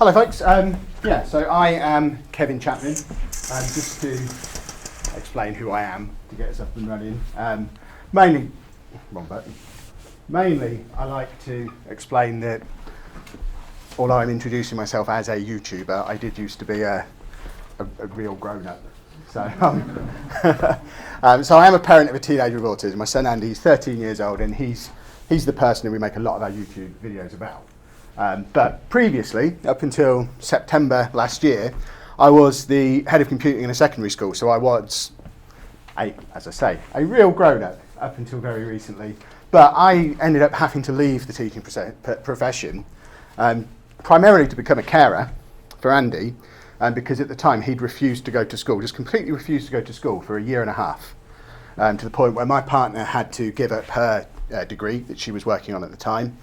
Hello folks, so I am Kevin Chapman, just to explain who I am, to get us up and running. Mainly I like to explain that although I'm introducing myself as a YouTuber, I did used to be a real grown-up. So, so I am a parent of a teenager with autism. My son Andy is 13 years old, and he's the person who we make a lot of our YouTube videos about. But previously, up until September last year, I was the head of computing in a secondary school. So I was, as I say, a real grown-up up until very recently. But I ended up having to leave the teaching profession, primarily to become a carer for Andy, because at the time he'd refused to go to school, just completely refused to go to school for a year and a half, to the point where my partner had to give up her degree that she was working on at the time.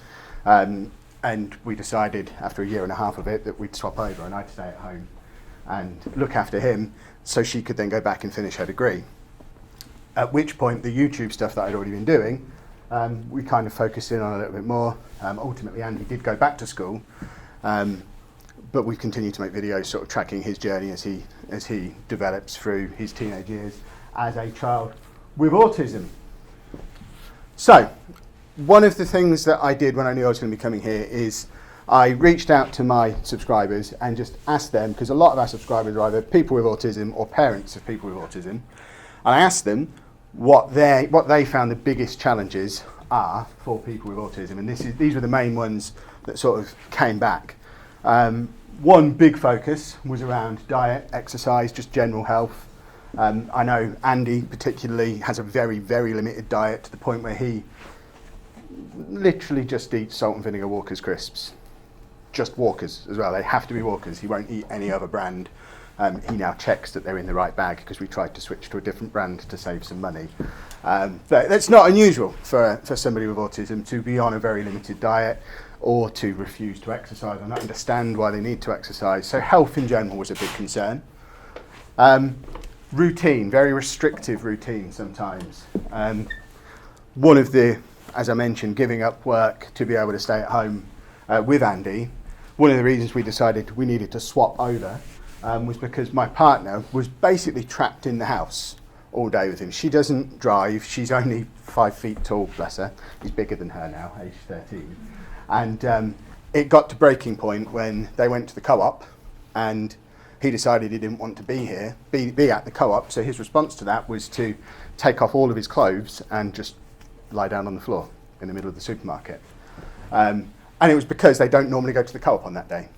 And we decided after a year and a half of it that we'd swap over and I'd stay at home and look after him so she could then go back and finish her degree. At which point the YouTube stuff that I'd already been doing, we kind of focused in on a little bit more. Ultimately Andy did go back to school, but we continued to make videos sort of tracking his journey as he develops through his teenage years as a child with autism. So, one of the things that I did when I knew I was going to be coming here is I reached out to my subscribers and just asked them, because a lot of our subscribers are either people with autism or parents of people with autism, and I asked them what they found the biggest challenges are for people with autism, and these were the main ones that sort of came back. One big focus was around diet, exercise, just general health. I know Andy particularly has a very, very limited diet to the point where he literally just eats salt and vinegar Walker's crisps. Just Walkers as well. They have to be Walkers. He won't eat any other brand. He now checks that they're in the right bag because we tried to switch to a different brand to save some money. But that's not unusual for somebody with autism to be on a very limited diet or to refuse to exercise and not understand why they need to exercise. So health in general was a big concern. Routine, very restrictive routine sometimes. One of the, as I mentioned, giving up work to be able to stay at home with Andy, one of the reasons we decided we needed to swap over was because my partner was basically trapped in the house all day with him. She doesn't drive, she's only 5 feet tall, bless her. He's bigger than her now, age 13. And it got to breaking point when they went to the co-op and he decided he didn't want to be here, be at the co-op, so his response to that was to take off all of his clothes and just lie down on the floor in the middle of the supermarket. And it was because they don't normally go to the co-op on that day.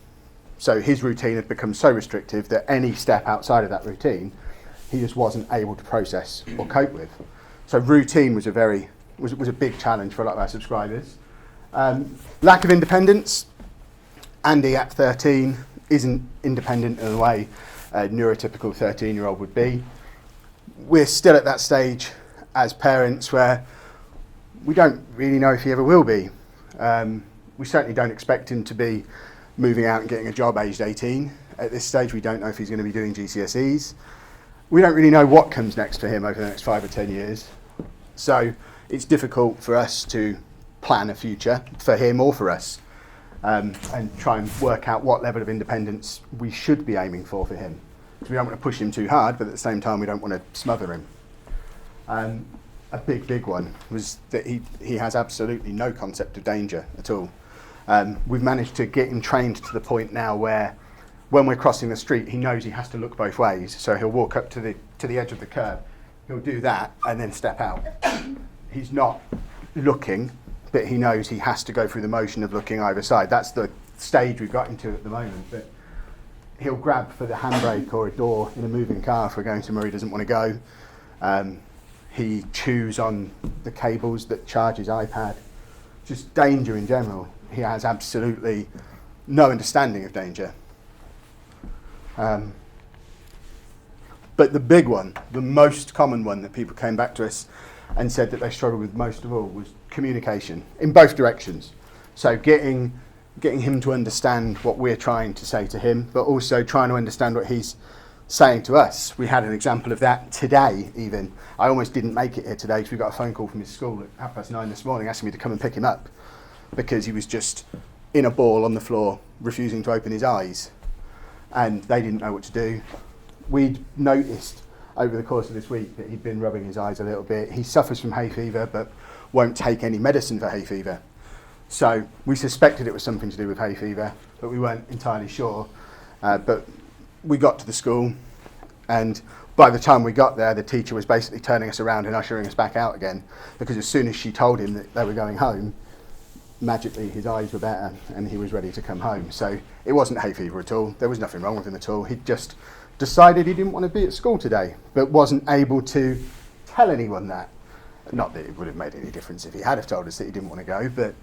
So his routine had become so restrictive that any step outside of that routine, he just wasn't able to process or cope with. So routine was a big challenge for a lot of our subscribers. Lack of independence. Andy at 13 isn't independent in the way a neurotypical 13-year-old would be. We're still at that stage as parents where we don't really know if he ever will be. We certainly don't expect him to be moving out and getting a job aged 18. At this stage, we don't know if he's going to be doing GCSEs. We don't really know what comes next for him over the next 5 or 10 years. So it's difficult for us to plan a future for him or for us, and try and work out what level of independence we should be aiming for him. Because we don't want to push him too hard, but at the same time, we don't want to smother him. A big one was that he has absolutely no concept of danger at all. We've managed to get him trained to the point now where when we're crossing the street, he knows he has to look both ways. So he'll walk up to the edge of the curb, he'll do that and then step out. He's not looking, but he knows he has to go through the motion of looking either side. That's the stage we've got into at the moment. But he'll grab for the handbrake or a door in a moving car if we're going somewhere he doesn't want to go. He chews on the cables that charge his iPad. Just danger in general. He has absolutely no understanding of danger. But the big one, the most common one that people came back to us and said that they struggled with most of all was communication in both directions. So getting him to understand what we're trying to say to him, but also trying to understand what he's saying to us. We had an example of that today even. I almost didn't make it here today because we got a phone call from his school at 9:30 this morning asking me to come and pick him up because he was just in a ball on the floor, refusing to open his eyes. And they didn't know what to do. We'd noticed over the course of this week that he'd been rubbing his eyes a little bit. He suffers from hay fever, but won't take any medicine for hay fever. So we suspected it was something to do with hay fever, but we weren't entirely sure. But we got to the school, and by the time we got there, the teacher was basically turning us around and ushering us back out again, because as soon as she told him that they were going home, magically his eyes were better and he was ready to come home. So it wasn't hay fever at all. There was nothing wrong with him at all. He just decided he didn't want to be at school today, but wasn't able to tell anyone that. Not that it would have made any difference if he had have told us that he didn't want to go, but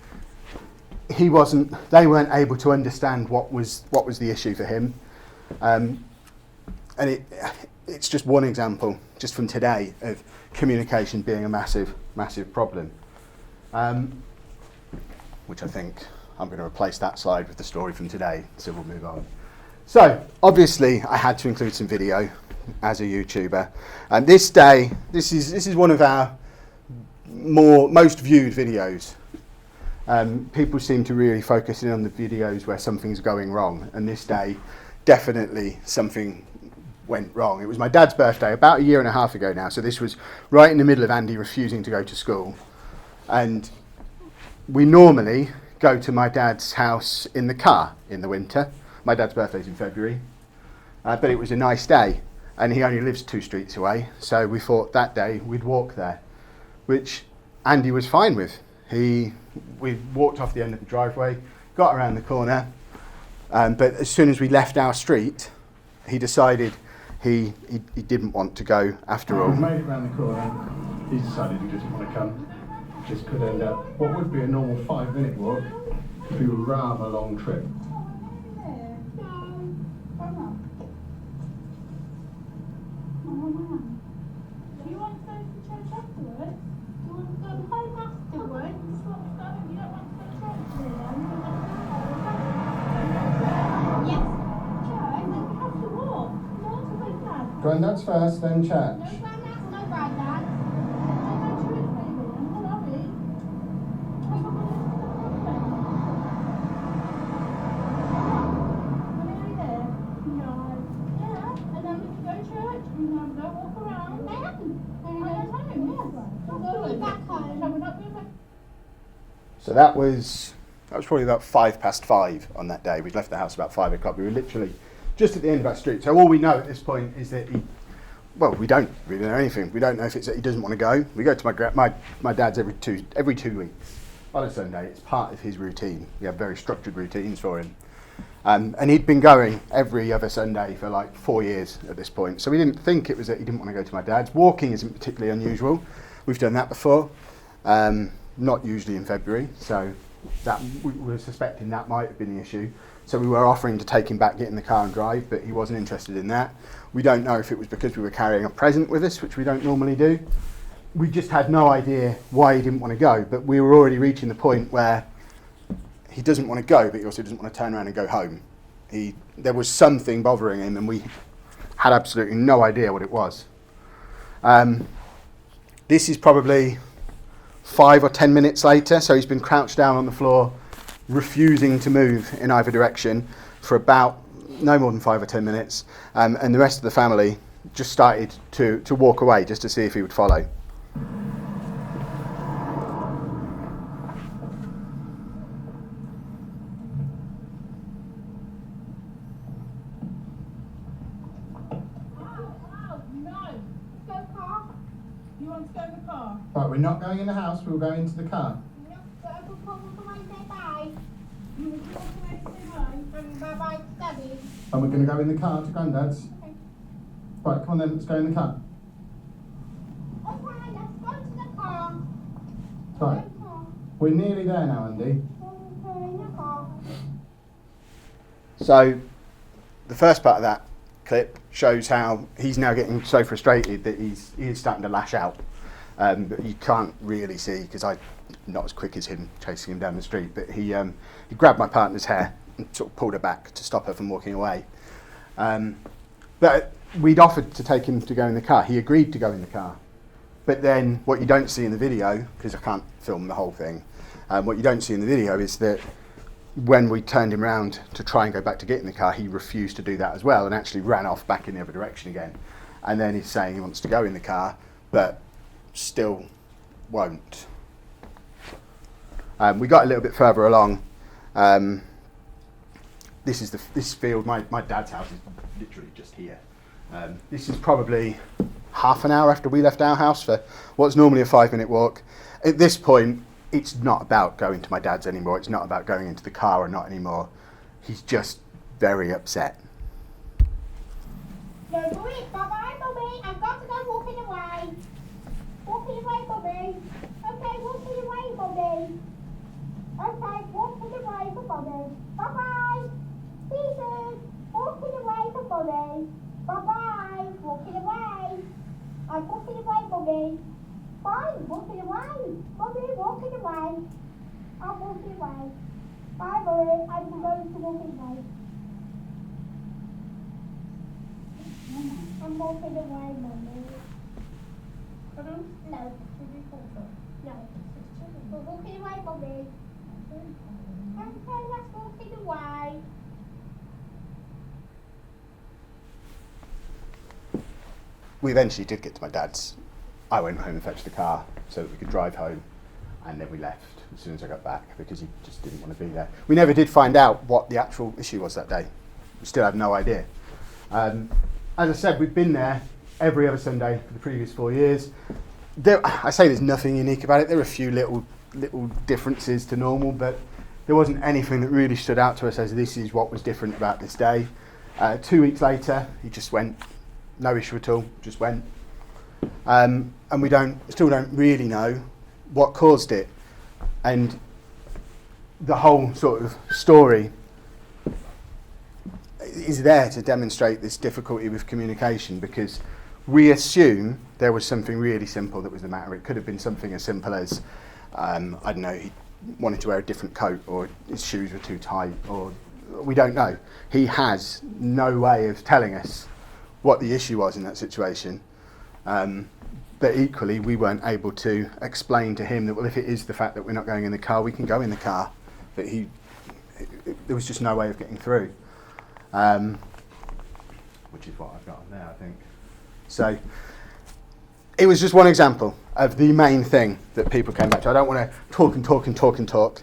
they weren't able to understand what was the issue for him. And it's just one example, just from today, of communication being a massive, massive problem. Which I think I'm going to replace that slide with the story from today, so we'll move on. So, obviously, I had to include some video as a YouTuber. And this is one of our most viewed videos. People seem to really focus in on the videos where something's going wrong, and this day, definitely something went wrong. It was my dad's birthday about a year and a half ago now, so this was right in the middle of Andy refusing to go to school. And we normally go to my dad's house in the car in the winter. My dad's birthday's in February, but it was a nice day, and he only lives 2 streets away, so we thought that day we'd walk there, which Andy was fine with. We walked off the end of the driveway, got around the corner, but as soon as we left our street, he decided he didn't want to go after all. We made it around the corner. He decided he didn't want to come. This could end up what would be a normal 5-minute walk to be a rather long trip. Do you want to go to church afterwards? Do you want to go home afterwards? You don't want to go to church with them? Yes. Church? Then we have to walk. No, to my dad. Grandad's first, then church. No granddad, no granddad. No church, baby. I'm sorry. So that was probably about 5:05 on that day. We'd left the house about 5 o'clock. We were literally just at the end of our street. So all we know at this point is that we don't really know anything. We don't know if it's that he doesn't want to go. We go to my dad's every two weeks on a Sunday. It's part of his routine. We have very structured routines for him. And he'd been going every other Sunday for like 4 years at this point. So we didn't think it was that he didn't want to go to my dad's. Walking isn't particularly unusual. We've done that before. Not usually in February, so that we were suspecting that might have been the issue. So we were offering to take him back, get in the car and drive, but he wasn't interested in that. We don't know if it was because we were carrying a present with us, which we don't normally do. We just had no idea why he didn't want to go, but we were already reaching the point where he doesn't want to go, but he also doesn't want to turn around and go home. There was something bothering him, and we had absolutely no idea what it was. This is probably 5 or 10 minutes later, so he's been crouched down on the floor, refusing to move in either direction for about no more than 5 or 10 minutes, and the rest of the family just started to walk away just to see if he would follow. Right, we're not going in the house, we'll go into the car. And we're going to go in the car to Grandad's. Okay. Right, come on then, let's go in the car. Okay, let's go to the car. Right, we're nearly there now, Andy. So, the first part of that clip shows how he's now getting so frustrated that he is starting to lash out. But you can't really see because I'm not as quick as him chasing him down the street. But he grabbed my partner's hair and sort of pulled her back to stop her from walking away. But we'd offered to take him to go in the car. He agreed to go in the car. But then what you don't see in the video, because I can't film the whole thing, what you don't see in the video is that when we turned him round to try and go back to get in the car, he refused to do that as well and actually ran off back in the other direction again. And then he's saying he wants to go in the car, but still won't. We got a little bit further along. This field, my dad's house is literally just here. This is probably half an hour after we left our house for what's normally a 5-minute walk. At this point, it's not about going to my dad's anymore. It's not about going into the car or not anymore. He's just very upset. No, Bobby, bye-bye, Bobby. I've got to go walking away. Walking away, Bobby. Okay, walking away, Bobby. Okay, walking away for Bobby. Bye-bye. See you soon. Walking away for Bobby. Bye-bye. Walking away. I'm walking away, Bobby. Fine, walking away. Bobby, walking away. I'm walking away. Bye, Bobby. I'm going to walking away. I'm walking away, Mummy. No. No. We're walking away, Bobby. Okay, let's walking away. We eventually did get to my dad's. I went home and fetched the car so that we could drive home, and then we left as soon as I got back because he just didn't want to be there. We never did find out what the actual issue was that day. We still have no idea. As I said, we've been there every other Sunday for the previous 4 years. I say there's nothing unique about it. There are a few little differences to normal, but there wasn't anything that really stood out to us as this is what was different about this day. 2 weeks later, he just went. No issue at all, just went. And we still don't really know what caused it. And the whole sort of story is there to demonstrate this difficulty with communication, because we assume there was something really simple that was the matter. It could have been something as simple as, I don't know, he wanted to wear a different coat, or his shoes were too tight, or we don't know. He has no way of telling us what the issue was in that situation. But equally, we weren't able to explain to him that, well, if it is the fact that we're not going in the car, we can go in the car. But there was just no way of getting through. Which is what I've got on there, I think. So it was just one example of the main thing that people came back to. I don't want to talk and talk and talk and talk.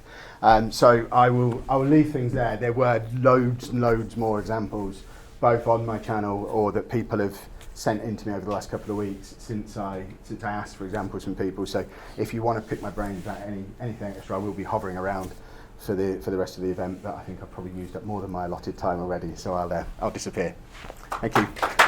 So I will leave things there. There were loads and loads more examples, both on my channel or that people have sent in to me over the last couple of weeks since I asked for examples from people. So if you want to pick my brains about anything extra, I will be hovering around for the rest of the event. But I think I've probably used up more than my allotted time already, so I'll disappear. Thank you.